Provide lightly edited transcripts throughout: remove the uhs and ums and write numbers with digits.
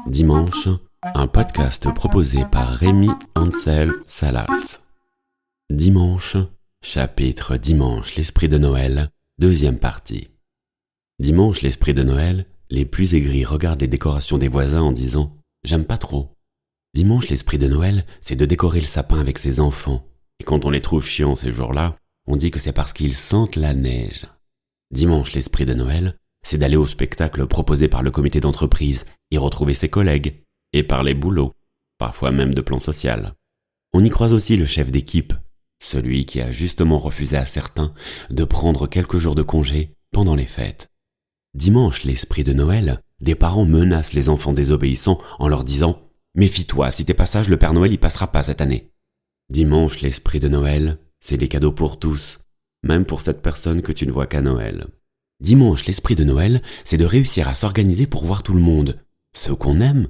Dimanche, un podcast proposé par Rémi Ansel Salas. Dimanche, chapitre Dimanche, l'esprit de Noël, deuxième partie. Dimanche, l'esprit de Noël, les plus aigris regardent les décorations des voisins en disant « J'aime pas trop ». Dimanche, l'esprit de Noël, c'est de décorer le sapin avec ses enfants. Et quand on les trouve chiants ces jours-là, on dit que c'est parce qu'ils sentent la neige. Dimanche, l'esprit de Noël, c'est d'aller au spectacle proposé par le comité d'entreprise, y retrouver ses collègues, et parler boulot, parfois même de plan social. On y croise aussi le chef d'équipe, celui qui a justement refusé à certains de prendre quelques jours de congé pendant les fêtes. Dimanche, l'esprit de Noël, des parents menacent les enfants désobéissants en leur disant « Méfie-toi, si t'es pas sage, le Père Noël y passera pas cette année ». Dimanche, l'esprit de Noël, c'est des cadeaux pour tous, même pour cette personne que tu ne vois qu'à Noël. Dimanche, l'esprit de Noël, c'est de réussir à s'organiser pour voir tout le monde, ceux qu'on aime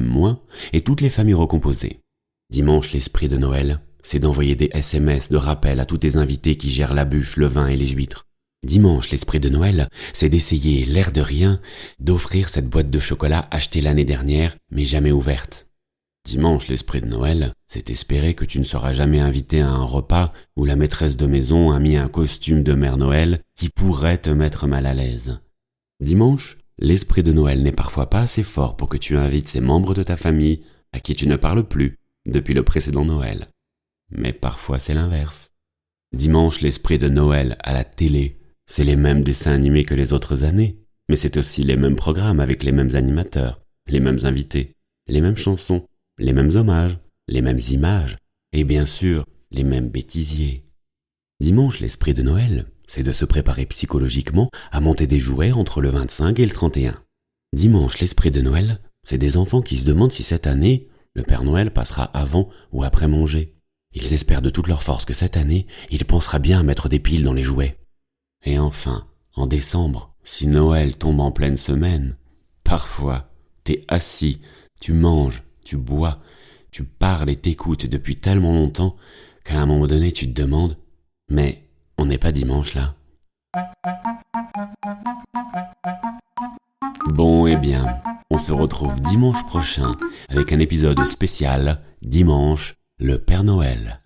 moins, et toutes les familles recomposées. Dimanche, l'esprit de Noël, c'est d'envoyer des SMS de rappel à tous tes invités qui gèrent la bûche, le vin et les huîtres. Dimanche, l'esprit de Noël, c'est d'essayer, l'air de rien, d'offrir cette boîte de chocolat achetée l'année dernière, mais jamais ouverte. Dimanche, l'esprit de Noël, c'est espérer que tu ne seras jamais invité à un repas où la maîtresse de maison a mis un costume de Mère Noël qui pourrait te mettre mal à l'aise. Dimanche, l'esprit de Noël n'est parfois pas assez fort pour que tu invites ces membres de ta famille à qui tu ne parles plus depuis le précédent Noël. Mais parfois c'est l'inverse. Dimanche, l'esprit de Noël à la télé, c'est les mêmes dessins animés que les autres années, mais c'est aussi les mêmes programmes avec les mêmes animateurs, les mêmes invités, les mêmes chansons, les mêmes hommages, les mêmes images, et bien sûr, les mêmes bêtisiers. Dimanche, l'esprit de Noël, c'est de se préparer psychologiquement à monter des jouets entre le 25 et le 31. Dimanche, l'esprit de Noël, c'est des enfants qui se demandent si cette année, le Père Noël passera avant ou après manger. Ils espèrent de toute leur force que cette année, il pensera bien à mettre des piles dans les jouets. Et enfin, en décembre, si Noël tombe en pleine semaine, parfois, t'es assis, tu manges, tu bois, tu parles et t'écoutes depuis tellement longtemps qu'à un moment donné tu te demandes « Mais on n'est pas dimanche là ?» Bon eh bien, on se retrouve dimanche prochain avec un épisode spécial Dimanche, le Père Noël.